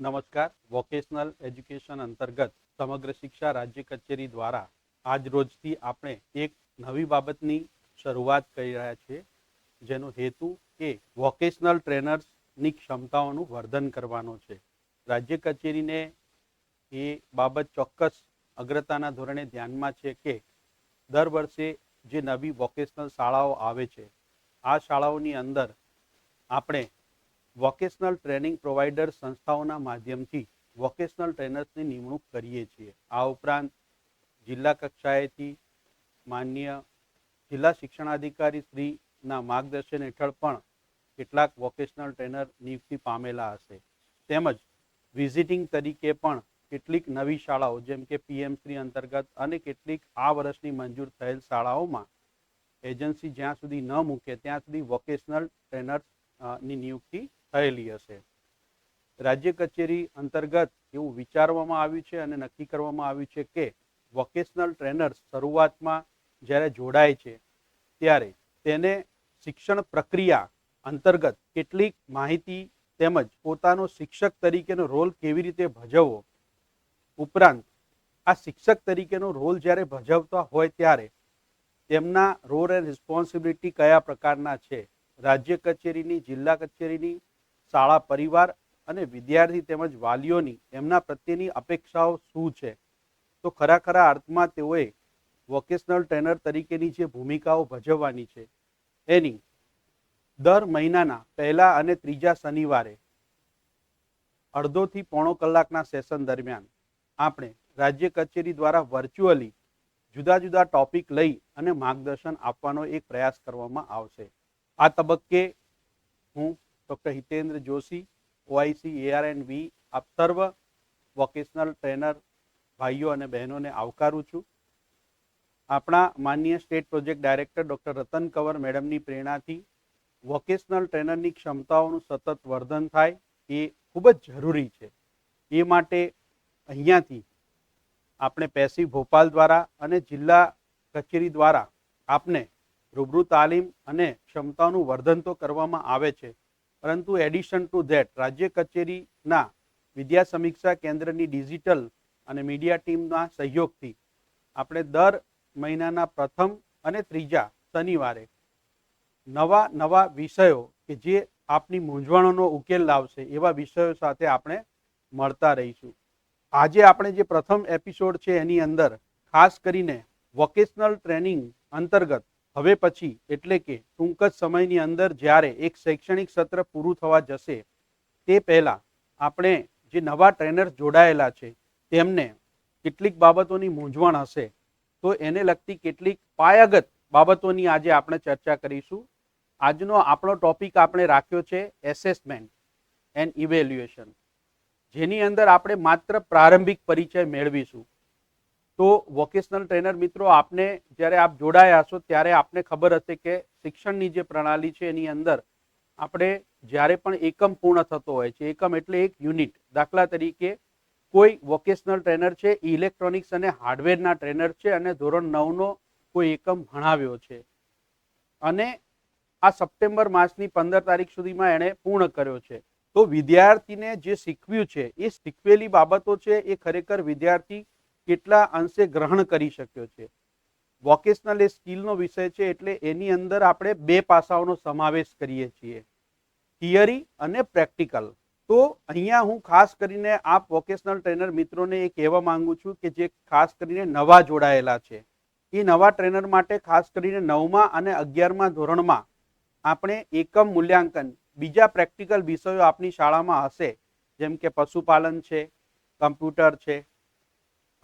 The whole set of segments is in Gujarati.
નમસ્કાર. વોકેશનલ એજ્યુકેશન અંતર્ગત સમગ્ર શિક્ષા રાજ્ય કચેરી દ્વારા આજ રોજથી આપણે એક નવી બાબતની શરૂઆત કરી રહ્યા છીએ, જેનો હેતુ એ વોકેશનલ ટ્રેનર્સની ક્ષમતાઓનું વર્ધન કરવાનો છે. રાજ્ય કચેરીને એ બાબત ચોક્કસ અગ્રતાના ધોરણે ધ્યાનમાં છે કે દર વર્ષે જે નવી વોકેશનલ શાળાઓ આવે છે, આ શાળાઓની અંદર આપણે વોકેશનલ ટ્રેનિંગ પ્રોવાઈડર સંસ્થાઓના માધ્યમથી વોકેશનલ ટ્રેનર્સની નિમણૂક કરીએ છીએ. આ ઉપરાંત જિલ્લા કક્ષાએથી માન્ય જિલ્લા શિક્ષણાધિકારી શ્રીના માર્ગદર્શન હેઠળ પણ કેટલાક વોકેશનલ ટ્રેનર નિયુક્તિ પામેલા હશે. તેમજ વિઝિટિંગ તરીકે પણ કેટલીક નવી શાળાઓ જેમ કે પીએમશ્રી અંતર્ગત અને કેટલીક આ વર્ષની મંજૂર થયેલ શાળાઓમાં એજન્સી જ્યાં સુધી ન મૂકે ત્યાં સુધી વોકેશનલ ટ્રેનર્સની નિયુક્તિ થયેલી હશે. રાજ્ય કચેરી અંતર્ગત એવું વિચારવામાં આવ્યું છે અને નક્કી કરવામાં આવ્યું છે કે વોકેશનલ ટ્રેનર્સ શરૂઆતમાં જ્યારે જોડાય છે ત્યારે તેને શિક્ષણ પ્રક્રિયા અંતર્ગત કેટલીક માહિતી તેમજ પોતાનો શિક્ષક તરીકેનો રોલ કેવી રીતે ભજવવો, ઉપરાંત આ શિક્ષક તરીકેનો રોલ જ્યારે ભજવતા હોય ત્યારે તેમના રોલ એન્ડ રિસ્પોન્સિબિલિટી કયા પ્રકારના છે, રાજ્ય કચેરીની, જિલ્લા કચેરીની, શાળા પરિવાર અને વિદ્યાર્થી તેમજ વાલીઓની એમના પ્રત્યેની અપેક્ષાઓ શું છે, તો ખરા અર્થમાં તેઓએ વોકેશનલ ટ્રેનર તરીકેની જે ભૂમિકાઓ ભજવવાની છે એની દર મહિનાના પહેલા અને ત્રીજા શનિવારે અડધોથી પોણો કલાકના સેશન દરમિયાન આપણે રાજ્ય કચેરી દ્વારા વર્ચ્યુઅલી જુદા જુદા ટોપિક લઈ અને માર્ગદર્શન આપવાનો એક પ્રયાસ કરવામાં આવશે. આ તબક્કે હું doctor Hitendra Joshi, OIC ARNV, આપ સર્વ વોકેશનલ ટ્રેનર ભાઈઓ અને બહેનોને આવકારું છું. આપણા માનનીય state project director doctor Ratan Kanwar મેડમની પ્રેરણાથી વોકેશનલ ટ્રેનરની ક્ષમતાઓનું સતત વર્ધન થાય એ ખૂબ જ જરૂરી છે. એ માટે અહીંયાથી આપણે પેસી ભોપાલ દ્વારા અને જિલ્લા કચેરી દ્વારા આપને રૂબરૂ તાલીમ અને ક્ષમતાઓનું વર્ધન તો કરવામાં આવે છે, પરંતુ એડિશન ટુ ધેટ રાજ્ય કચેરીના વિદ્યા સમીક્ષા કેન્દ્રની ડિજિટલ અને મીડિયા ટીમના સહયોગથી આપણે દર મહિનાના પ્રથમ અને ત્રીજા શનિવારે નવા વિષયો કે જે આપની મૂંઝવણોનો ઉકેલ લાવશે એવા વિષયો સાથે આપણે મળતા રહીશું. આજે આપણે જે પ્રથમ એપિસોડ છે એની અંદર ખાસ કરીને વોકેશનલ ટ્રેનિંગ અંતર્ગત હવે પછી એટલે કે ટૂંક જ સમયની અંદર જ્યારે એક શૈક્ષણિક સત્ર પૂરું થવા જશે તે પહેલાં આપણે જે નવા ટ્રેનર્સ જોડાયેલા છે તેમને કેટલીક બાબતોની મૂંઝવણ હશે, તો એને લગતી કેટલીક પાયાગત બાબતોની આજે આપણે ચર્ચા કરીશું. આજનો આપણો ટોપિક આપણે રાખ્યો છે એસેસમેન્ટ એન્ડ ઇવેલ્યુએશન, જેની અંદર આપણે માત્ર પ્રારંભિક પરિચય મેળવીશું. તો વોકેશનલ ટ્રેનર મિત્રો, આપને જ્યારે આપ જોડાયા હશો ત્યારે આપને ખબર હશે કે શિક્ષણની જે પ્રણાલી છે એની અંદર આપણે જ્યારે પણ એકમ પૂર્ણ થતો હોય છે, એકમ એટલે એક યુનિટ, દાખલા તરીકે કોઈ વોકેશનલ ટ્રેનર છે ઇલેક્ટ્રોનિક્સ અને હાર્ડવેરના ટ્રેનર છે અને ધોરણ 9નો કોઈ એકમ ભણાવ્યો છે અને આ સપ્ટેમ્બર માસની 15 તારીખ સુધીમાં એણે પૂર્ણ કર્યો છે, તો વિદ્યાર્થીને જે શીખવ્યું છે એ શીખવેલી બાબતો છે એ ખરેખર વિદ્યાર્થી કેટલા અંશે ગ્રહણ કરી શક્યો છે. વોકેશનલ એ સ્કિલનો વિષય છે એટલે એની અંદર આપણે બે પાસાઓનો સમાવેશ કરીએ છીએ, થિયરી અને પ્રેક્ટિકલ. તો અહીંયા હું ખાસ કરીને આપ વોકેશનલ ટ્રેનર મિત્રોને એ કહેવા માંગુ છું કે જે ખાસ કરીને નવા જોડાયેલા છે, એ નવા ટ્રેનર માટે ખાસ કરીને 9મા અને 11મા ધોરણમાં આપણે એકમ મૂલ્યાંકન બીજા પ્રેક્ટિકલ વિષયો આપની શાળામાં હશે, જેમ કે પશુપાલન છે, કમ્પ્યુટર છે,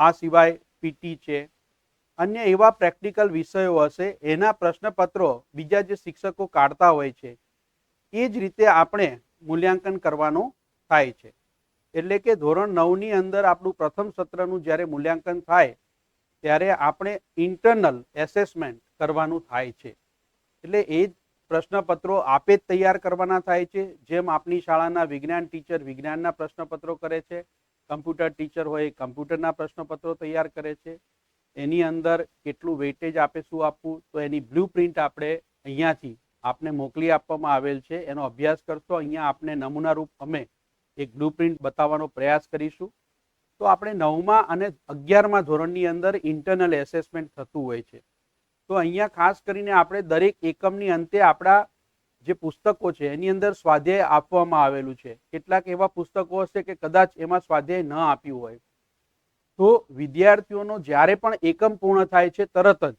આ સિવાય પીટી છે, અન્ય એવા પ્રેક્ટિકલ વિષયો હશે. એના પ્રશ્નપત્રો બીજા જે શિક્ષકો કાઢતા હોય છે એ જ રીતે આપણે મૂલ્યાંકન કરવાનું થાય છે. એટલે કે ધોરણ 9ની અંદર આપણું પ્રથમ સત્રનું જ્યારે મૂલ્યાંકન થાય ત્યારે આપણે ઇન્ટરનલ એસેસમેન્ટ કરવાનું થાય છે. એટલે એ જ પ્રશ્નપત્રો આપે જ તૈયાર કરવાના થાય છે, જેમ આપની શાળાના વિજ્ઞાન ટીચર વિજ્ઞાનના પ્રશ્નપત્રો કરે છે, કમ્પ્યુટર ટીચર હોય કમ્પ્યુટરના પ્રશ્નપત્રો તૈયાર કરે છે. એની અંદર કેટલું વેઇટેજ આપે શું આપવું, તો એની બ્લુ પ્રિન્ટ આપણે અહીંયાથી આપને મોકલી આપવામાં આવેલ છે, એનો અભ્યાસ કરશો. અહીંયા આપને નમૂના રૂપ અમે એક બ્લુપ્રિન્ટ બતાવવાનો પ્રયાસ કરીશું. તો આપણે 9મા અને 11મા ધોરણની અંદર ઇન્ટરનલ એસેસમેન્ટ થતું હોય છે. તો અહીંયા ખાસ કરીને આપણે દરેક એકમની અંતે આપણા જે પુસ્તકો છે એની અંદર સ્વાધ્યાય આપવામાં આવેલું છે. કેટલાક એવા પુસ્તકો હશે કે કદાચ એમાં સ્વાધ્યાય ન આપ્યું હોય, તો વિદ્યાર્થીઓનો જ્યારે પણ એકમ પૂર્ણ થાય છે તરત જ,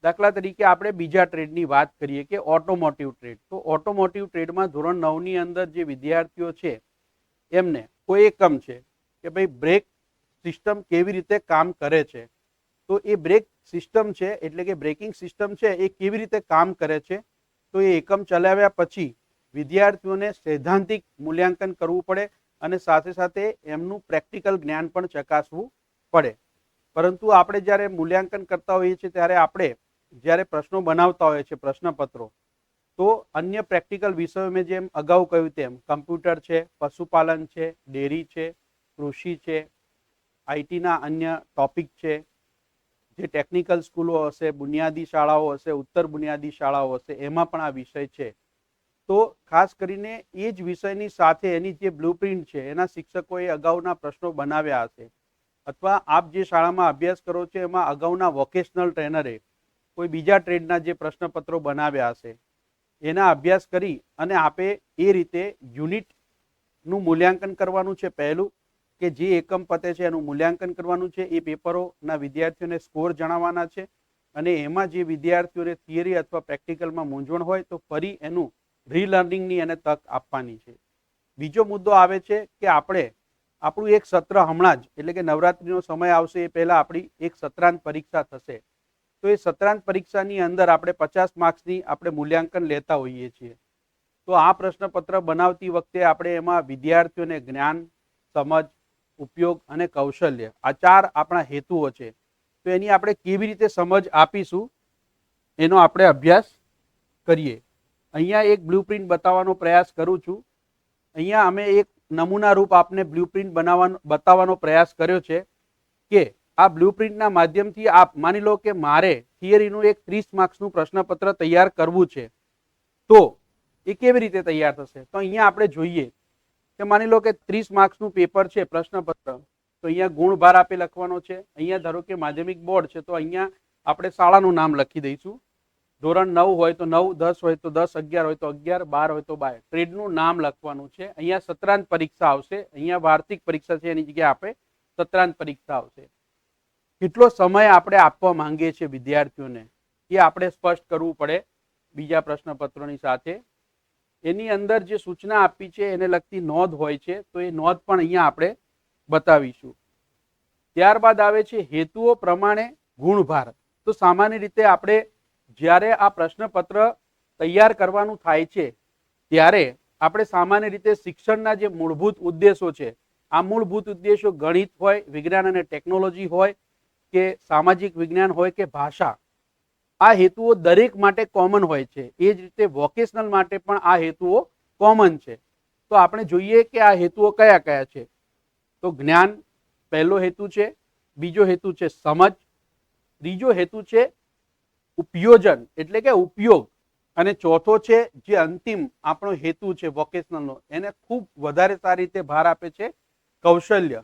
દાખલા તરીકે આપણે બીજા ટ્રેડની વાત કરીએ કે ઓટોમોટિવ ટ્રેડ, તો ઓટોમોટિવ ટ્રેડમાં ધોરણ 9ની અંદર જે વિદ્યાર્થીઓ છે એમને કોઈ એકમ છે કે ભાઈ બ્રેક સિસ્ટમ કેવી રીતે કામ કરે છે, તો એ બ્રેક સિસ્ટમ છે એટલે કે બ્રેકિંગ સિસ્ટમ છે એ કેવી રીતે કામ કરે છે, તો એ એકમ ચલાવ્યા પછી વિદ્યાર્થીઓને સૈદ્ધાંતિક મૂલ્યાંકન કરવું પડે અને સાથે સાથે એમનું પ્રેક્ટિકલ જ્ઞાન પણ ચકાસવું પડે. પરંતુ આપણે જ્યારે મૂલ્યાંકન કરતા હોઈએ છીએ ત્યારે આપણે જ્યારે પ્રશ્નો બનાવતા હોઈએ છીએ, પ્રશ્નપત્રો, તો અન્ય પ્રેક્ટિકલ વિષયો મેં જેમ અગાઉ કહ્યું તેમ કમ્પ્યુટર છે, પશુપાલન છે, ડેરી છે, કૃષિ છે, આઈટીના અન્ય ટોપિક છે, જે ટેકનિકલ સ્કૂલો હશે, બુનિયાદી શાળાઓ હશે, ઉત્તર બુનિયાદી શાળાઓ હશે, એમાં પણ આ વિષય છે. તો ખાસ કરીને એ જ વિષયની સાથે એની જે બ્લુપ્રિન્ટ છે એના શિક્ષકોએ અગાઉના પ્રશ્નો બનાવ્યા હશે, અથવા આપ જે શાળામાં અભ્યાસ કરો છો એમાં અગાઉના વોકેશનલ ટ્રેનરે કોઈ બીજા ટ્રેડના જે પ્રશ્નપત્રો બનાવ્યા હશે એના અભ્યાસ કરી અને આપે એ રીતે યુનિટનું મૂલ્યાંકન કરવાનું છે. પહેલું કે જે એકમ પતે છે એનું મૂલ્યાંકન કરવાનું છે, એ પેપરોના વિદ્યાર્થીઓને સ્કોર જણાવવાના છે, અને એમાં જે વિદ્યાર્થીઓને થિયરી અથવા પ્રેક્ટિકલમાં મૂંઝવણ હોય તો ફરી એનું રીલર્નિંગની એને તક આપવાની છે. બીજો મુદ્દો આવે છે કે આપણે આપણું એક સત્ર હમણાં જ એટલે કે નવરાત્રિનો સમય આવશે એ પહેલા આપણી એક સત્રાંત પરીક્ષા થશે. તો એ સત્રાંત પરીક્ષાની અંદર આપણે 50 માર્ક્સની આપણે મૂલ્યાંકન લેતા હોઈએ છીએ. તો આ પ્રશ્નપત્ર બનાવતી વખતે આપણે એમાં વિદ્યાર્થીઓને જ્ઞાન, સમજ, ઉપયોગ અને કૌશલ્ય, આ 4 આપણા હેતુઓ છે. તો એની આપણે કેવી રીતે સમજ આપીશું એનો આપણે અભ્યાસ કરીએ. અહીંયા એક બ્લુપ્રિન્ટ બતાવવાનો પ્રયાસ કરું છું. અહીંયા અમે એક નમૂના રૂપ આપને બ્લુપ્રિન્ટ બતાવવાનો પ્રયાસ કર્યો છે કે આ બ્લુપ્રિન્ટના માધ્યમથી આપ માની લો કે મારે થિયરીનું એક 30 માર્ક્સનું પ્રશ્નપત્ર તૈયાર કરવું છે, તો એ કેવી રીતે તૈયાર થશે? તો અહીંયા આપણે જોઈએ કે માની લો કે 30 માર્ક્સનું પેપર છે પ્રશ્નપત્ર, તો અહીંયા ગુણભાર આપે લખવાનો છે. અહીંયા ધારો કે માધ્યમિક બોર્ડ છે તો અહીંયા આપણે શાળાનું નામ લખી દઈશું. ધોરણ 9 હોય તો 9, 10 હોય તો 10, 11 હોય તો 11, 12 હોય તો 12. ટ્રેડનું નામ લખવાનું છે. અહીંયા સત્રાંત પરીક્ષા આવશે, અહીંયા વાર્ષિક પરીક્ષા છે એની જગ્યાએ આપણે સત્રાંત પરીક્ષા આવશે. કેટલો સમય આપણે આપવા માંગીએ છીએ વિદ્યાર્થીઓને એ આપણે સ્પષ્ટ કરવું પડે બીજા પ્રશ્નપત્રોની સાથે. એની અંદર જે સૂચના આપી છે એને લગતી નોંધ હોય છે, તો એ નોંધ પણ અહીંયા આપણે બતાવીશું. ત્યારબાદ આવે છે હેતુઓ પ્રમાણે ગુણભાર. તો સામાન્ય રીતે આપણે જ્યારે આ પ્રશ્નપત્ર તૈયાર કરવાનું થાય છે ત્યારે આપણે સામાન્ય રીતે શિક્ષણના જે મૂળભૂત ઉદ્દેશો છે, આ મૂળભૂત ઉદ્દેશો ગણિત હોય, વિજ્ઞાન અને ટેકનોલોજી હોય કે સામાજિક વિજ્ઞાન હોય કે ભાષા, આ હેતુઓ દરેક માટે કોમન હોય છે. એ જ રીતે વોકેશનલ માટે પણ આ હેતુઓ કોમન છે. તો આપણે જોઈએ કે આ હેતુઓ કયા કયા છે. તો જ્ઞાન પહેલો હેતુ છે, બીજો હેતુ છે સમજ, ત્રીજો હેતુ છે ઉપયોજન એટલે કે ઉપયોગ, અને ચોથો છે જે અંતિમ આપણો હેતુ છે વોકેશનલનો, એને ખૂબ વધારે સારી રીતે ભાર આપે છે કૌશલ્ય.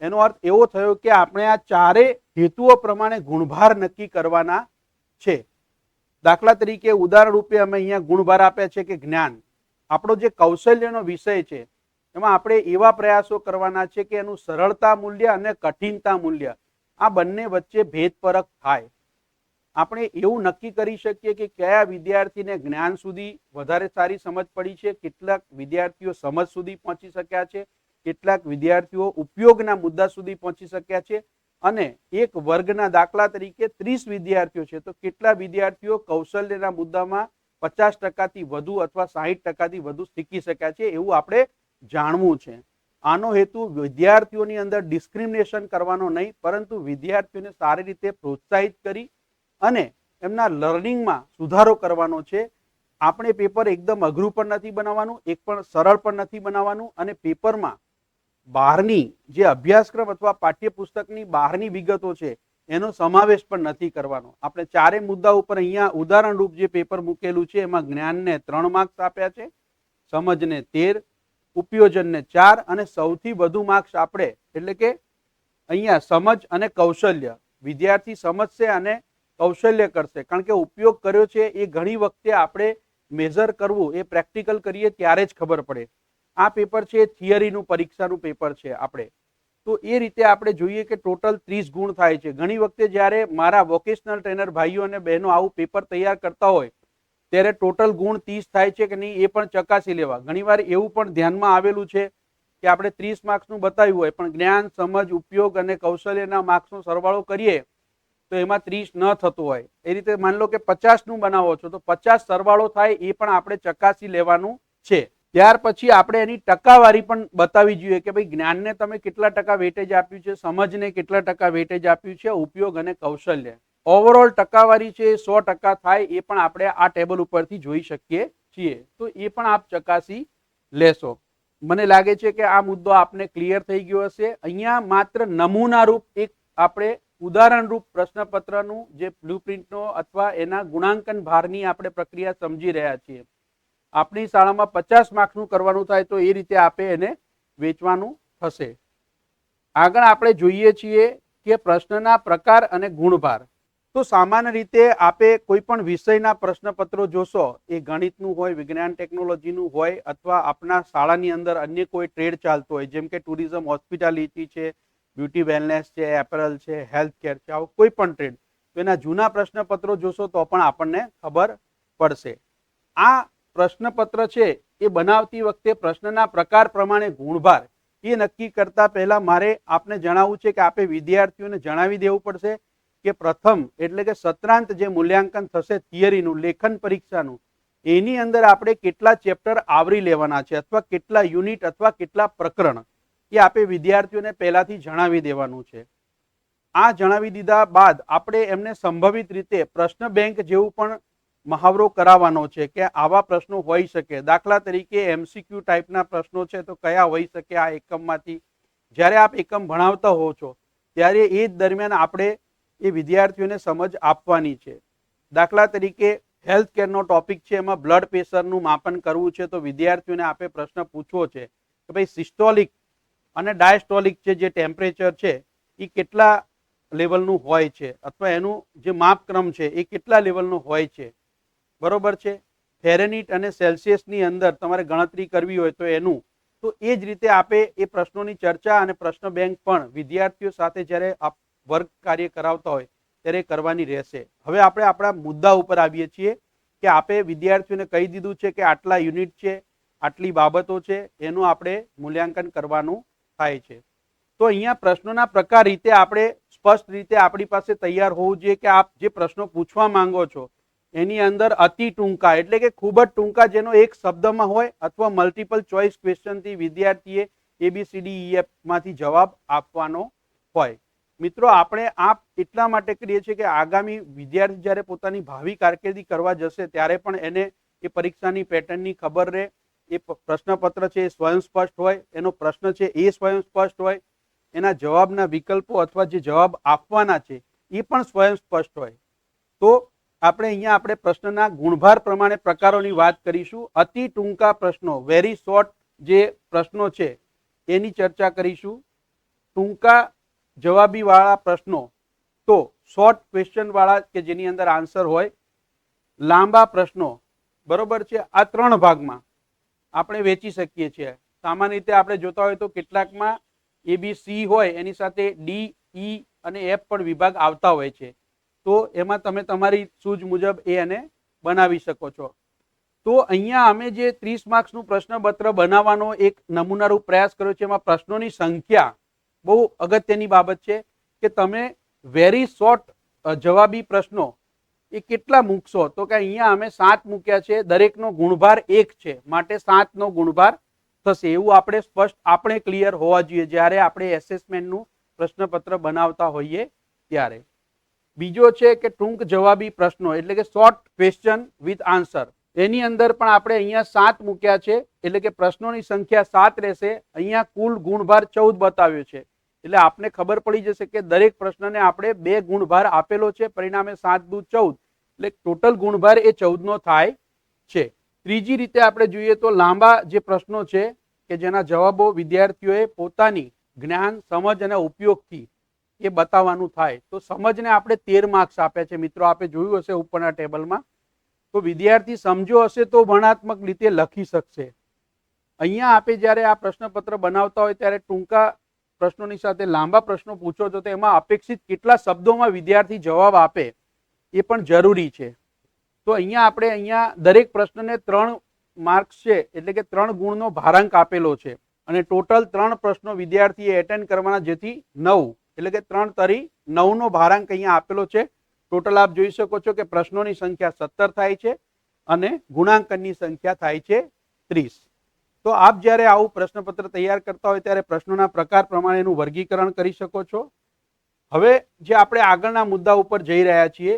એનો અર્થ એવો થયો કે આપણે આ 4 હેતુઓ પ્રમાણે ગુણભાર નક્કી કરવાના છે. દાખલા તરીકે ઉદાહરણ રૂપે અમે અહીંયા ગુણભાર આપ્યા છે કે જ્ઞાન. આપણો જે કૌશલ્યનો વિષય છે એમાં આપણે એવા પ્રયાસો કરવાના છે કે એનું સરળતા મૂલ્ય અને કઠિનતા મૂલ્ય આ બંને વચ્ચે ભેદપરક થાય. આપણે એવું નક્કી કરી શકીએ કે કયા વિદ્યાર્થીને જ્ઞાન સુધી વધારે સારી સમજ પડી છે, કેટલાક વિદ્યાર્થીઓ સમજ સુધી પહોંચી શક્યા છે, કેટલાક વિદ્યાર્થીઓ ઉપયોગના મુદ્દા સુધી પહોંચી શક્યા છે, અને એક વર્ગના દાખલા તરીકે 30 વિદ્યાર્થીઓ છે તો કેટલા વિદ્યાર્થીઓ કૌશલ્યના મુદ્દામાં 50% વધુ અથવા 60% વધુ શીખી શક્યા છે, એવું આપણે જાણવું છે. આનો હેતુ વિદ્યાર્થીઓની અંદર ડિસ્ક્રિમિનેશન કરવાનો નહીં, પરંતુ વિદ્યાર્થીઓને સારી રીતે પ્રોત્સાહિત કરી અને એમના લર્નિંગમાં સુધારો કરવાનો છે. આપણે પેપર એકદમ અઘરું પણ નથી બનાવવાનું, એક પણ સરળ પણ નથી બનાવવાનું, અને પેપરમાં બહારની જે અભ્યાસક્રમ અથવા પાઠ્યપુસ્તકની બહારની વિગતો છે એનો સમાવેશ પણ નથી કરવાનો. આપણે 4 મુદ્દા ઉપર અહીંયા ઉદાહરણ રૂપ જે પેપર મૂકેલું છે એમાં જ્ઞાનને 3 માર્ક્સ આપ્યા છે, સમજને 13, उपयोजनने 4 અને સૌથી વધુ માર્ક્સ આપણે એટલે કે અહીંયા સમજ અને કૌશલ્ય, વિદ્યાર્થી સમજશે અને કૌશલ્ય કરશે, કારણ કે ઉપયોગ કર્યો છે એ ઘણી વખતે આપણે મેઝર કરવું એ પ્રેક્ટિકલ કરીએ ત્યારે જ ખબર પડે. આ પેપર છે થિયરીનું પરીક્ષાનું પેપર છે આપણે, તો એ રીતે આપણે જોઈએ કે ટોટલ 30 ગુણ થાય છે. ઘણી વખતે જ્યારે મારા વોકેશનલ ટ્રેનર ભાઈઓ અને બહેનો આવું પેપર તૈયાર કરતા હોય ત્યારે ટોટલ ગુણ 30 થાય છે કે નહીં એ પણ ચકાસી લેવા. ઘણીવાર એવું પણ ધ્યાનમાં આવેલું છે કે આપણે 30 માર્ક્સનું બતાવ્યું હોય પણ જ્ઞાન, સમજ, ઉપયોગ અને કૌશલ્યના માર્ક્સનો સરવાળો કરીએ તો એમાં 30 ન થતું હોય. એ રીતે માની લો કે 50નું બનાવો છો તો 50 સરવાળો થાય એ પણ આપણે ચકાસી લેવાનું છે. ત્યાર પછી આપણે એની ટકાવારી પણ બતાવવી જોઈએ કે ભાઈ જ્ઞાનને તમે કેટલા ટકા વેટેજ આપ્યું છે, સમજને કેટલા ટકા વેટેજ આપ્યું છે, ઉપયોગ અને કૌશલ્ય. ઓવરઓલ ટકાવારી છે 100% થાય એ પણ આપણે આ ટેબલ ઉપરથી જોઈ શકીએ છીએ. તો એ પણ આપ ચકાસી લેશો. મને લાગે છે કે આ મુદ્દો આપને ક્લિયર થઈ ગયો હશે. અહીંયા માત્ર નમૂનારૂપ એક આપણે ઉદાહરણરૂપ પ્રશ્નપત્રનું જે બ્લુપ્રિન્ટનો અથવા એના ગુણાંકન ભારની આપણે પ્રક્રિયા સમજી રહ્યા છીએ. આપણી શાળામાં 50 માર્ક્સનું કરવાનું થાય તો એ રીતે આપે એને વેચવાનું થશે. આગળ આપણે જોઈએ છીએ કે પ્રશ્નના પ્રકાર અને ગુણભાર. તો સામાન્ય રીતે આપે કોઈ પણ વિષયના પ્રશ્નપત્રો જોશો, એ ગણિતનું હોય, વિજ્ઞાન ટેકનોલોજીનું હોય અથવા આપણા શાળાની અંદર અન્ય કોઈ ટ્રેડ ચાલતો હોય, જેમ કે ટુરિઝમ, હોસ્પિટાલિટી છે, બ્યુટી વેલનેસ છે, એપરલ છે, હેલ્થ કેર છે, આવું કોઈ પણ ટ્રેડ, તો એના જૂના પ્રશ્નપત્રો જોશો તો પણ આપણને ખબર પડશે. આ પ્રશ્નપત્ર છે એ બનાવતી વખતે પ્રશ્નના પ્રકાર પ્રમાણે ગુણભાર એ નક્કી કરતા પહેલા મારે આપને જણાવવું છે કે આપે વિદ્યાર્થીઓને જણાવી દેવું પડશે કે પ્રથમ એટલે કે સત્રાંત જે મૂલ્યાંકન થશે થિયરીનું, લેખન પરીક્ષાનું, એની અંદર આપણે કેટલા ચેપ્ટર આવરી લેવાના છે અથવા કેટલા યુનિટ અથવા કેટલા પ્રકરણ એ આપે વિદ્યાર્થીઓને પહેલાથી જણાવી દેવાનું છે. આ જણાવી દીધા બાદ આપણે એમને સંભવિત રીતે પ્રશ્ન બેંક જેવું પણ મહાવરો કરાવવાનો છે કે આવા પ્રશ્નો હોઈ શકે. દાખલા તરીકે MCQ ટાઈપના પ્રશ્નો છે તો કયા હોઈ શકે આ એકમમાંથી. જ્યારે આપ એકમ ભણાવતા હો છો ત્યારે એ જ દરમિયાન આપણે એ વિદ્યાર્થીઓને સમજ આપવાની છે. દાખલા તરીકે હેલ્થ કેરનો ટોપિક છે, એમાં બ્લડ પ્રેશરનું માપન કરવું છે તો વિદ્યાર્થીઓને આપણે પ્રશ્ન પૂછવો છે કે ભાઈ સિસ્ટોલિક અને ડાયસ્ટોલિક જે ટેમ્પરેચર છે એ કેટલા લેવલનું હોય છે અથવા એનું જે માપક્રમ છે એ કેટલા લેવલનું હોય છે, બરોબર છે. ફેરેનહીટ અને સેલ્સિયસની અંદર તમારે ગણતરી કરવી હોય તો એનું, તો એ જ રીતે આપે એ પ્રશ્નોની ચર્ચા અને પ્રશ્ન બેંક પણ વિદ્યાર્થીઓ સાથે જ્યારે વર્ગ કાર્ય કરાવતા હોય ત્યારે કરવાની રહેશે. હવે આપણે આપણા મુદ્દા ઉપર આવીએ છીએ કે આપે વિદ્યાર્થીઓને કહી દીધું છે કે આટલા યુનિટ છે, આટલી બાબતો છે, એનું આપણે મૂલ્યાંકન કરવાનું થાય છે. તો અહીંયા પ્રશ્નોના પ્રકાર રીતે આપણે સ્પષ્ટ રીતે આપણી પાસે તૈયાર હોવું જોઈએ કે આપ જે પ્રશ્નો પૂછવા માંગો છો એની અંદર અતિ ટૂંકા એટલે કે ખૂબ જ ટૂંકા, જેનો એક શબ્દમાં હોય અથવા મલ્ટિપલ ચોઇસ ક્વેશ્ચનથી વિદ્યાર્થીએ ABCDEF માંથી જવાબ આપવાનો હોય. મિત્રો, આપણે આ એટલા માટે કરીએ છીએ કે આગામી વિદ્યાર્થી જ્યારે પોતાની ભાવિ કારકિર્દી કરવા જશે ત્યારે પણ એને એ પરીક્ષાની પેટર્નની ખબર રહે. એ પ્રશ્નપત્ર છે એ સ્વયં સ્પષ્ટ હોય, એનો પ્રશ્ન છે એ સ્વયં સ્પષ્ટ હોય, એના જવાબના વિકલ્પો અથવા જે જવાબ આપવાના છે એ પણ સ્વયં સ્પષ્ટ હોય. તો આપણે પ્રશ્નના ગુણભાર પ્રમાણે પ્રકારોની વાત કરીશું. અતિ ટૂંકા પ્રશ્નો, વેરી શોર્ટ જે પ્રશ્નો છે એની ચર્ચા કરીશું. ટૂંકા જવાબી વાળા પ્રશ્નો તો શોર્ટ ક્વેશ્ચન વાળા કે જેની અંદર આન્સર હોય. લાંબા પ્રશ્નો, બરોબર છે. આ 3 ભાગમાં આપણે વેચી શકીએ છીએ. સામાન્ય રીતે આપણે જોતા હોય તો કેટલાકમાં ABC હોય એની સાથે D, E અને F પણ વિભાગ આવતા હોય છે. તો એમાં તમે તમારી સૂઝ મુજબ એને બનાવી શકો છો. તો અહીંયા અમે જે 30 માર્ક્સનું પ્રશ્નપત્ર બનાવવાનો એક નમૂનારૂપ પ્રયાસ કર્યો છે, એમાં પ્રશ્નોની સંખ્યા બહુ અગત્યની બાબત છે કે તમે વેરી શોર્ટ જવાબી પ્રશ્નો એ કેટલા મૂકશો. તો કે અહીંયા અમે 7 મૂક્યા છે. દરેકનો ગુણભાર 1 છે, માટે 7નો ગુણભાર થશે. એવું આપણે સ્પષ્ટ આપણે ક્લિયર હોવા જોઈએ જ્યારે આપણે એસેસમેન્ટનું પ્રશ્નપત્ર બનાવતા હોઈએ ત્યારે. બીજો છે કે ટૂંક જવાબી પ્રશ્નો એટલે કે શોર્ટ ક્વેશ્ચન વિથ આન્સર. એની અંદર પણ આપણે અહીંયા 7 મૂક્યા છે એટલે કે પ્રશ્નોની સંખ્યા 7 રહેશે. અહીંયા કુલ ગુણભાર 14 બતાવ્યો છે એટલે આપને ખબર પડી જશે કે દરેક પ્રશ્નને આપણે 2 ગુણભાર આપેલો છે, પરિણામે 7 દુ 14 એટલે ટોટલ ગુણભાર એ 14નો થાય છે. ત્રીજી રીતે આપણે જોઈએ તો લાંબા જે પ્રશ્નો છે કે જેના જવાબો વિદ્યાર્થીઓએ પોતાની જ્ઞાન, સમજ અને ઉપયોગથી એ બતાવવાનું થાય. તો સમજને આપણે 13 માર્ક્સ આપ્યા છે મિત્રો, આપે જોયું હશે ઉપરના ટેબલમાં. તો વિદ્યાર્થી સમજ્યો હશે તો વર્ણનાત્મક રીતે લખી શકશે. અહીંયા આપે જ્યારે આ પ્રશ્નપત્ર બનાવતા હોય ત્યારે ટૂંકા પ્રશ્નોની સાથે લાંબા પ્રશ્નો પૂછો છો તો એમાં અપેક્ષિત કેટલા શબ્દોમાં વિદ્યાર્થી જવાબ આપે એ પણ જરૂરી છે. તો અહીંયા દરેક પ્રશ્નને 3 માર્ક્સ છે, એટલે કે 3 ગુણનો ભારાંક આપેલો છે અને ટોટલ 3 પ્રશ્નો વિદ્યાર્થીએ એટેન્ડ કરવાના, જેથી 9 એટલે કે 3 તરી 9 નો ભારાંક અહીંયા આપેલો છે. ટોટલ આપ જોઈ શકો છો કે પ્રશ્નોની સંખ્યા 17 થાય છે અને ગુણાંકનની સંખ્યા થાય છે 30. તો આપ જ્યારે આવું પ્રશ્નપત્ર તૈયાર કરતા હોય ત્યારે પ્રશ્નોના પ્રકાર પ્રમાણે એનું વર્ગીકરણ કરી શકો છો. હવે જે આપણે આગળના મુદ્દા ઉપર જઈ રહ્યા છીએ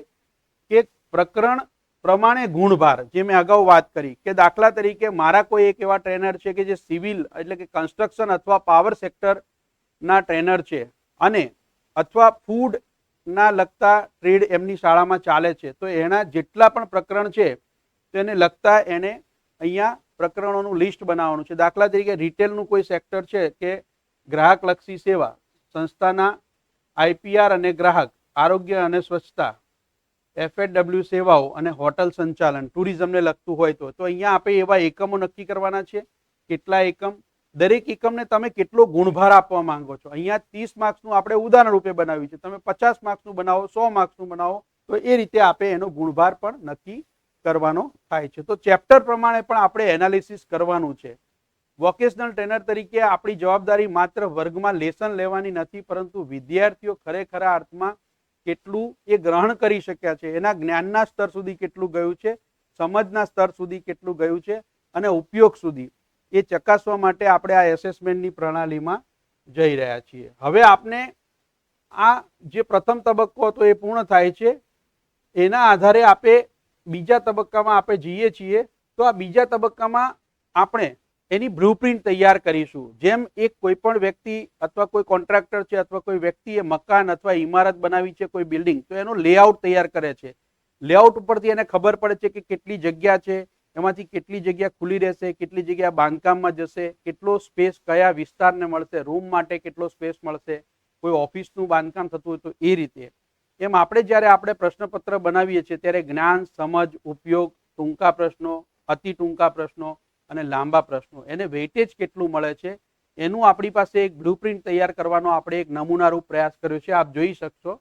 કે પ્રકરણ પ્રમાણે ગુણભાર, જે મેં અગાઉ વાત કરી કે દાખલા તરીકે મારા કોઈ એક એવા ટ્રેનર છે કે જે સિવિલ એટલે કે કન્સ્ટ્રક્શન અથવા પાવર સેક્ટરના ટ્રેનર છે અને અથવા ફૂડ ના લગતા ટ્રેડ એમની શાળામાં ચાલે છે, તો એના જેટલા પણ પ્રકરણ છે તેને લગતા એને અહીંયા પ્રકરણોનું લિસ્ટ બનાવવાનું છે. દાખલા તરીકે રિટેલનું કોઈ સેક્ટર છે કે ગ્રાહકલક્ષી સેવા, સંસ્થાના આઈપીઆર અને ગ્રાહક, આરોગ્ય અને સ્વચ્છતા, એફએડબલ્યુ સેવાઓ અને હોટલ સંચાલન, ટુરિઝમને લગતું હોય તો અહીંયા આપણે એવા એકમો નક્કી કરવાના છે. કેટલા એકમ, દરેક એકમને તમે કેટલો ગુણભાર આપવા માંગો છો. અહીંયા 30 માર્ક્સનું આપણે ઉદાહરણ રૂપે બનાવ્યું છે, તમે 50 માર્ક્સનું બનાવો, 100 માર્ક્સનું બનાવો, તો એ રીતે આપણે એનો ગુણભાર પણ નક્કી કરવાનો થાય છે. તો ચેપ્ટર પ્રમાણે પણ આપણે એનાલિસિસ કરવાનું છે. વોકેશનલ ટ્રેનર તરીકે આપણી જવાબદારી માત્ર વર્ગમાં લેસન લેવાની નથી, પરંતુ વિદ્યાર્થીઓ ખરેખર અર્થમાં કેટલું એ ગ્રહણ કરી શક્યા છે, એના જ્ઞાનના સ્તર સુધી કેટલું ગયું છે, સમજના સ્તર સુધી કેટલું ગયું છે અને ઉપયોગ સુધી, એ ચકાસવા માટે આપણે આ એસેસમેન્ટની પ્રણાલીમાં જઈ રહ્યા છીએ. હવે આપને આ જે પ્રથમ તબક્કો હતો એ પૂર્ણ થાય છે, એના આધારે આપણે બીજા તબક્કામાં આપણે જઈએ છીએ. તો આ બીજા તબક્કામાં આપણે એની બ્લુપ્રિન્ટ તૈયાર કરીશું. જેમ એક કોઈ પણ વ્યક્તિ અથવા કોઈ કોન્ટ્રાક્ટર છે અથવા કોઈ વ્યક્તિએ મકાન અથવા ઇમારત બનાવી છે, કોઈ બિલ્ડિંગ, તો એનો લેઆઉટ તૈયાર કરે છે. લેઆઉટ ઉપરથી એને ખબર પડે છે કે કેટલી જગ્યા છે, એમાંથી કેટલી જગ્યા ખુલ્લી રહેશે, કેટલી જગ્યા બાંધકામમાં જશે, કેટલો સ્પેસ કયા વિસ્તારને મળશે, રૂમ માટે કેટલો સ્પેસ મળશે, કોઈ ઓફિસનું બાંધકામ થતું હોય તો એ રીતે. એમ આપણે જ્યારે આપણે પ્રશ્નપત્ર બનાવીએ છીએ ત્યારે જ્ઞાન, સમજ, ઉપયોગ, ટૂંકા પ્રશ્નો, અતિ ટૂંકા પ્રશ્નો અને લાંબા પ્રશ્નો, એને વેઇટેજ કેટલું મળે છે એનું આપણી પાસે એક બ્લુપ્રિન્ટ તૈયાર કરવાનો આપણે એક નમૂનારૂપ પ્રયાસ કર્યો છે. આપ જોઈ શકશો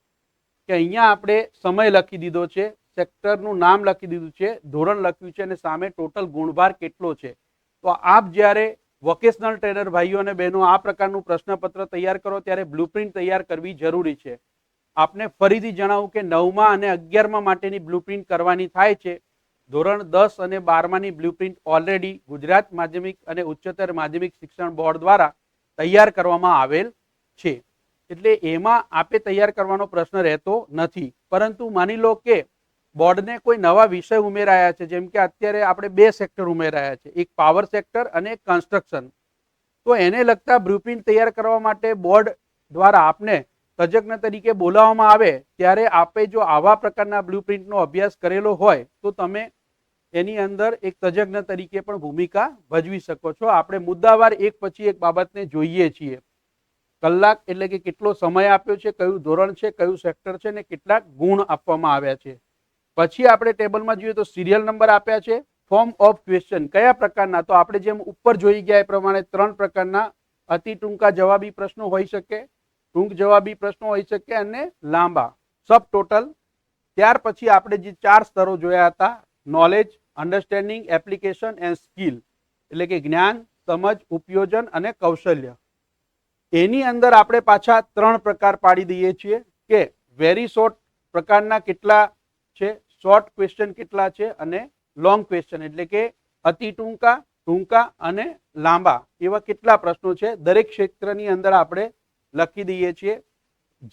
કે અહીંયા આપણે સમય લખી દીધો છે, સેક્ટરનું નામ લખી દીધું છે, ધોરણ લખ્યું છે અને સામે ટોટલ ગુણભાર કેટલો છે. તો આપ જ્યારે વોકેશનલ ટ્રેનર ભાઈઓ અને બહેનો આ પ્રકારનું પ્રશ્નપત્ર તૈયાર કરો ત્યારે બ્લુપ્રિન્ટ તૈયાર કરવી જરૂરી છે. આપને ફરીથી જણાવું કે 9મા અને 11મા માટેની બ્લુપ્રિન્ટ કરવાની થાય છે. ધોરણ 10 અને 12માની બ્લુપ્રિન્ટ ઓલરેડી ગુજરાત માધ્યમિક અને ઉચ્ચતર માધ્યમિક શિક્ષણ બોર્ડ દ્વારા તૈયાર કરવામાં આવેલ છે, એટલે એમાં આપે તૈયાર કરવાનો પ્રશ્ન રહેતો નથી. પરંતુ માની લો કે બોર્ડને કોઈ નવા વિષય ઉમેરાયા છે, જેમ કે અત્યારે આપણે 2 સેક્ટર ઉમેરાયા છે, એક પાવર સેક્ટર અને એક કન્સ્ટ્રક્શન, તો એને લગતા બ્લુપ્રિન્ટ તૈયાર કરવા માટે બોર્ડ દ્વારા આપને તજજ્ઞ તરીકે બોલાવવામાં આવે ત્યારે આપે જો આવા પ્રકારના બ્લુપ્રિન્ટનો અભ્યાસ કરેલો હોય તો તમે એની અંદર એક તજજ્ઞ તરીકે પણ ભૂમિકા ભજવી શકો છો. આપણે મુદ્દાવાર એક પછી એક બાબતને જોઈએ છીએ. કલાક એટલે કે કેટલો સમય આપ્યો છે, કયું ધોરણ છે, કયું સેક્ટર છે અને કેટલાક ગુણ આપવામાં આવ્યા છે. પછી આપણે ટેબલમાં જોઈએ તો સિરિયલ નંબર આપ્યા છે. ફોર્મ ઓફ ક્વેશ્ચન કયા પ્રકારના, તો આપણે જેમ ઉપર જોઈ ગયા એ પ્રમાણે 3 પ્રકારના અતિ ટૂંકા જવાબી પ્રશ્નો હોઈ શકે, ટૂંક જવાબી પ્રશ્નો હોઈ શકે અને લાંબા સબ ટોટલ. ત્યાર પછી આપણે જે 4 સ્તરો જોયા હતા, knowledge, understanding, application and skill, એટલે કે જ્ઞાન, સમજ, ઉપયોજન અને કૌશલ્ય. એની અંદર આપણે પાછા 3 પ્રકાર પાડી દઈએ છીએ કે વેરી શોર્ટ પ્રકારના કેટલા છે, શોર્ટ ક્વેશ્ચન કેટલા છે અને લોંગ ક્વેશ્ચન એટલે કે અતિ ટૂંકા, ટૂંકા અને લાંબા એવા કેટલા પ્રશ્નો છે. દરેક ક્ષેત્રની અંદર આપણે લખી દઈએ છીએ.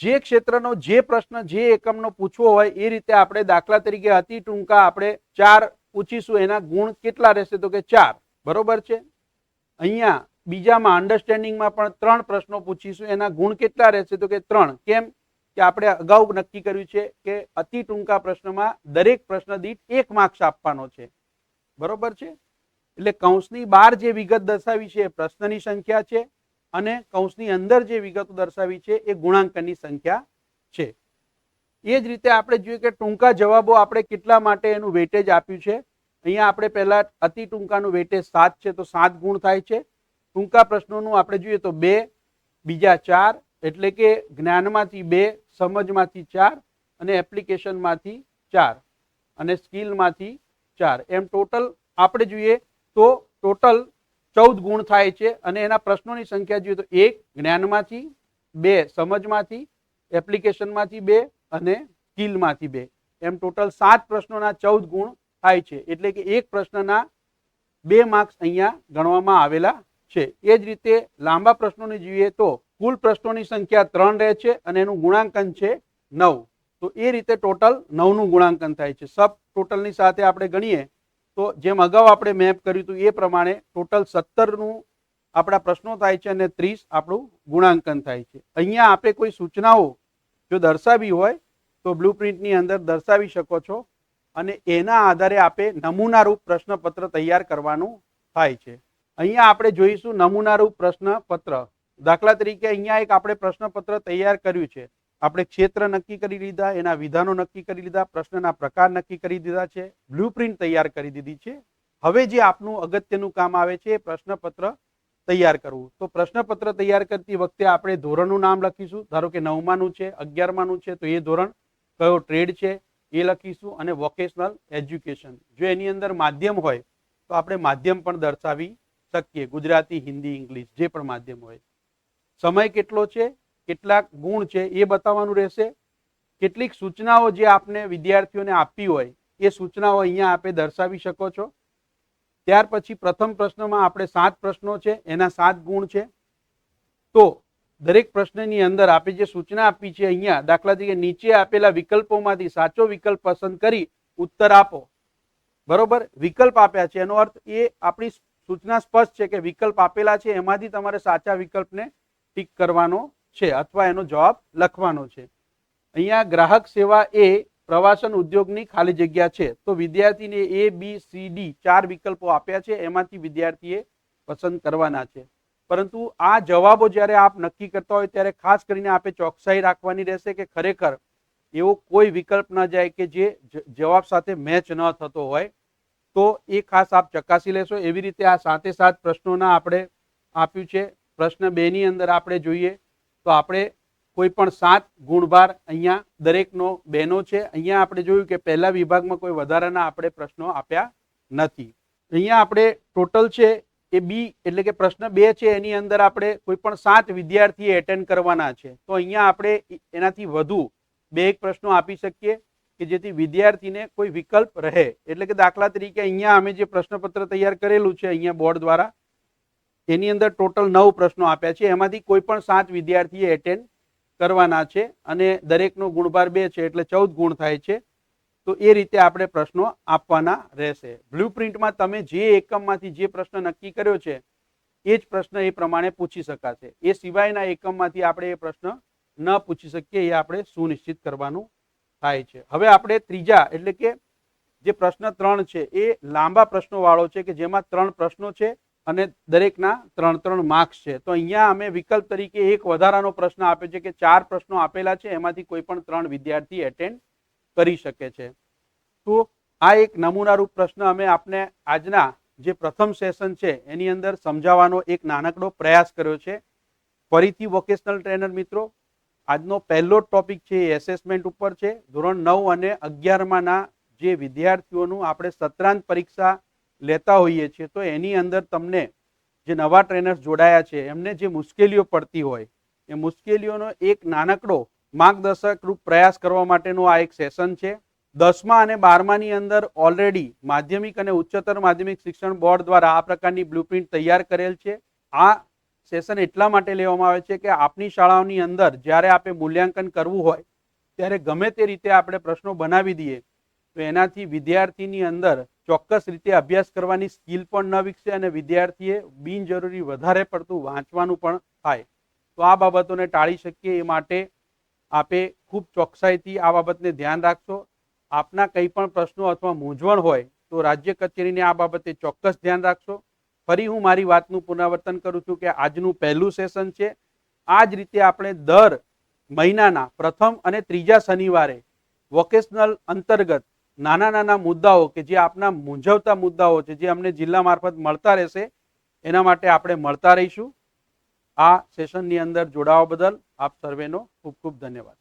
જે ક્ષેત્રનો જે પ્રશ્ન જે એકમનો પૂછવો હોય એ રીતે આપણે દાખલા તરીકે અતિ ટૂંકા આપણે 4 પૂછીશું, એના ગુણ કેટલા રહેશે તો કે 4, બરોબર છે. અહીંયા બીજામાં અન્ડરસ્ટેન્ડિંગમાં પણ 3 પ્રશ્નો પૂછીશું, એના ગુણ કેટલા રહેશે તો કે 3. કેમ કે આપણે અગાઉ નક્કી કર્યું છે કે અતિ ટૂંકા પ્રશ્નમાં દરેક પ્રશ્ન દીઠ 1 માર્ક્સ આપવાનો છે, બરોબર છે. એટલે કૌંસની બહાર જે વિગત દર્શાવી છે એ પ્રશ્નની સંખ્યા છે અને કૌંસની અંદર જે વિગતો દર્શાવી છે એ ગુણાંકનની સંખ્યા છે. એ જ રીતે આપણે જોઈએ કે ટૂંકા જવાબો આપણે કેટલા માટે એનું વેટેજ આપ્યું છે. અહીંયા આપણે પહેલા અતિ ટૂંકાનું વેટેજ 7 છે, તો 7 ગુણ થાય છે. ટૂંકા પ્રશ્નોનું આપણે જોઈએ તો 2, બીજા 4, એટલે કે જ્ઞાનમાંથી 2, સમજમાંથી 4 અને એપ્લિકેશનમાંથી 4 અને સ્કિલમાંથી 4, એમ ટોટલ આપણે જોઈએ તો ટોટલ 14 ગુણ થાય છે. અને એના પ્રશ્નોની સંખ્યા જોઈએ તો 1 જ્ઞાનમાંથી, 2 સમજમાંથી, એપ્લિકેશનમાંથી 2 અને સ્કિલમાંથી 2, એમ ટોટલ 7 પ્રશ્નોના 14 ગુણ થાય છે. એટલે કે એક પ્રશ્નના 2 માર્ક્સ અહીંયા ગણવામાં આવેલા છે. એ જ રીતે લાંબા પ્રશ્નોને જોઈએ તો કુલ પ્રશ્નોની સંખ્યા 3 રહે છે અને એનું ગુણાંકન છે 9. તો એ રીતે ટોટલ 9 નું ગુણાંકન થાય છે. સબ ટોટલની સાથે આપણે ગણીએ તો જેમ અગાઉ આપણે મેપ કર્યું હતું એ પ્રમાણે ટોટલ 17 નું આપણા પ્રશ્નો થાય છે અને 30 આપણું ગુણાંકન થાય છે. અહીંયા આપણે કોઈ સૂચનાઓ જો દર્શાવી હોય તો બ્લુપ્રિન્ટની અંદર દર્શાવી શકો છો અને એના આધારે આપણે નમૂનારૂપ પ્રશ્નપત્ર તૈયાર કરવાનું થાય છે. અહીંયા આપણે જોઈશું નમૂનારૂપ પ્રશ્નપત્ર. દાખલા તરીકે અહીંયા એક આપણે પ્રશ્નપત્ર તૈયાર કર્યું છે. આપણે ક્ષેત્ર નક્કી કરી લીધા, એના વિધાનો નક્કી કરી લીધા, પ્રશ્નના પ્રકાર નક્કી કરી દીધા છે, બ્લુપ્રિન્ટ તૈયાર કરી દીધી છે. હવે જે આપનું અગત્યનું કામ આવે છે એ પ્રશ્નપત્ર તૈયાર કરવું. તો પ્રશ્નપત્ર તૈયાર કરતી વખતે આપણે ધોરણનું નામ લખીશું. ધારો કે 9માનું છે, 11માનું છે તો એ ધોરણ, કયો ટ્રેડ છે એ લખીશું અને વોકેશનલ એજ્યુકેશન. જો એની અંદર માધ્યમ હોય તો આપણે માધ્યમ પણ દર્શાવી શકીએ, ગુજરાતી, હિન્દી, ઇંગ્લિશ જે પણ માધ્યમ હોય. સમય કેટલો છે, કેટલાક ગુણ છે એ બતાવવાનું રહેશે. કેટલીક સૂચનાઓ જે આપને વિદ્યાર્થીઓને આપી હોય એ સૂચનાઓ અહીંયા આપે દર્શાવી શકો છો. ત્યાર પછી પ્રથમ પ્રશ્નમાં આપણે 7 પ્રશ્નો છે, એના 7 ગુણ છે. તો દરેક પ્રશ્નની અંદર આપણે જે સૂચના આપી છે અહીંયા, દાખલા તરીકે નીચે આપેલા વિકલ્પોમાંથી સાચો વિકલ્પ પસંદ કરી ઉત્તર આપો. બરોબર, વિકલ્પ આપ્યા છે એનો અર્થ એ આપણી સૂચના સ્પષ્ટ છે કે વિકલ્પ આપેલા છે એમાંથી તમારે સાચા વિકલ્પને ટીક કરવાનો છે અથવા એનો જવાબ લખવાનો છે. અહીંયા ગ્રાહક સેવા એ પ્રવાસન ઉદ્યોગની ખાલી જગ્યા છે. તો વિદ્યાર્થીને ABCD 4 વિકલ્પો આપ્યા છે, એમાંથી વિદ્યાર્થીએ પસંદ કરવાના છે. પરંતુ આ જવાબો જ્યારે આપ નક્કી કરતા હોય ત્યારે ખાસ કરીને આપે ચોકસાઈ રાખવાની રહેશે કે ખરેખર એવો કોઈ વિકલ્પ ન જાય કે જે જવાબ સાથે મેચ ન થતો હોય. તો એ ખાસ આપ ચકાસી લેશો. એવી રીતે આ 7 પ્રશ્નોના આપણે આપ્યું છે. પ્રશ્ન 2 ની અંદર આપણે જોઈએ તો આપણે કોઈ પણ 7 ગુણભાર અહીંયા દરેકનો 2 નો છે. અહીંયા આપણે જોયું કે પહેલા વિભાગમાં કોઈ વધારાના આપણે પ્રશ્નો આપ્યા નથી. અહીંયા આપણે ટોટલ છે એ બી એટલે કે પ્રશ્ન 2 છે એની અંદર આપણે કોઈ પણ 7 વિદ્યાર્થીએ એટેન્ડ કરવાના છે. તો અહીંયા આપણે એનાથી વધુ 2 પ્રશ્નો આપી શકીએ કે જેથી વિદ્યાર્થીને કોઈ વિકલ્પ રહે. એટલે કે દાખલા તરીકે અહીંયા અમે જે પ્રશ્નપત્ર તૈયાર કરેલું છે અહીંયા બોર્ડ દ્વારા, એની અંદર ટોટલ 9 પ્રશ્નો આપ્યા છે, એમાંથી કોઈ પણ 7 વિદ્યાર્થીએ એટેન્ડ કરવાના છે અને દરેકનો ગુણભાર 2 છે એટલે 14 ગુણ થાય છે. તો એ રીતે આપણે પ્રશ્નો આપવાના રહેશે. બ્લુપ્રિન્ટમાં તમે જે એકમમાંથી જે પ્રશ્ન નક્કી કર્યો છે એ જ પ્રશ્ન એ પ્રમાણે પૂછી શકાશે. એ સિવાયના એકમમાંથી આપણે એ પ્રશ્ન ન પૂછી શકીએ, એ આપણે સુનિશ્ચિત કરવાનું થાય છે. હવે આપણે ત્રીજા એટલે કે જે પ્રશ્ન 3 છે એ લાંબા પ્રશ્નો વાળો છે કે જેમાં 3 પ્રશ્નો છે અને દરેકના 3 માર્ક્સ છે. તો અહીંયા અમે વિકલ્પ તરીકે એક વધારાનો પ્રશ્ન આપ્યો છે કે 4 પ્રશ્નો આપેલા છે, એમાંથી કોઈ પણ 3 વિદ્યાર્થી એટેન્ડ કરી શકે છે. તો આ એક નમૂનારૂપ પ્રશ્ન અમે આપને આજના જે પ્રથમ સેશન છે એની અંદર સમજાવવાનો એક નાનકડો પ્રયાસ કર્યો છે. ફરીથી વોકેશનલ ટ્રેનર મિત્રો, આજનો પહેલો ટોપિક છે એ એસેસમેન્ટ ઉપર છે. ધોરણ 9 અને 11માના જે વિદ્યાર્થીઓનું આપણે સત્રાંત પરીક્ષા લેતા હોઈએ છીએ તો એની અંદર તમને જે નવા ટ્રેનર્સ જોડાયા છે એમને જે મુશ્કેલીઓ પડતી હોય એ મુશ્કેલીઓનો એક નાનકડો માર્ગદર્શક રૂપ પ્રયાસ કરવા માટેનો આ એક સેશન છે. 10મા અને 12માની અંદર ઓલરેડી માધ્યમિક અને ઉચ્ચતર માધ્યમિક શિક્ષણ બોર્ડ દ્વારા આ પ્રકારની બ્લુપ્રિન્ટ તૈયાર કરેલ છે. આ સેશન એટલા માટે લેવામાં આવે છે કે આપની શાળાઓની અંદર જ્યારે આપણે મૂલ્યાંકન કરવું હોય ત્યારે ગમે તે રીતે આપણે પ્રશ્નો બનાવી દઈએ તો એનાથી વિદ્યાર્થીની અંદર ચોક્કસ રીતે અભ્યાસ કરવાની સ્કિલ પણ ન વિકસે અને વિદ્યાર્થીએ બિનજરૂરી વધારે પડતું વાંચવાનું પણ થાય. તો આ બાબતોને ટાળી શકીએ એ માટે આપે ખૂબ ચોકસાઈથી આ બાબતને ધ્યાન રાખશો. આપના કંઈ પણ પ્રશ્નો અથવા મૂંઝવણ હોય તો રાજ્ય કચેરીને આ બાબતે ચોક્કસ ધ્યાન રાખશો. ફરી હું મારી વાતનું પુનરાવર્તન કરું છું કે આજનું પહેલું સેશન છે. આ જ રીતે આપણે દર મહિનાના પ્રથમ અને ત્રીજા શનિવારે વોકેશનલ અંતર્ગત નાના નાના મુદ્દાઓ કે જે આપના મૂંઝવતા મુદ્દાઓ છે, જે અમને જિલ્લા મારફત મળતા રહેશે, એના માટે આપણે મળતા રહીશું. આ સેશનની અંદર જોડાવા બદલ આપ સર્વેનો ખૂબ ખૂબ ધન્યવાદ.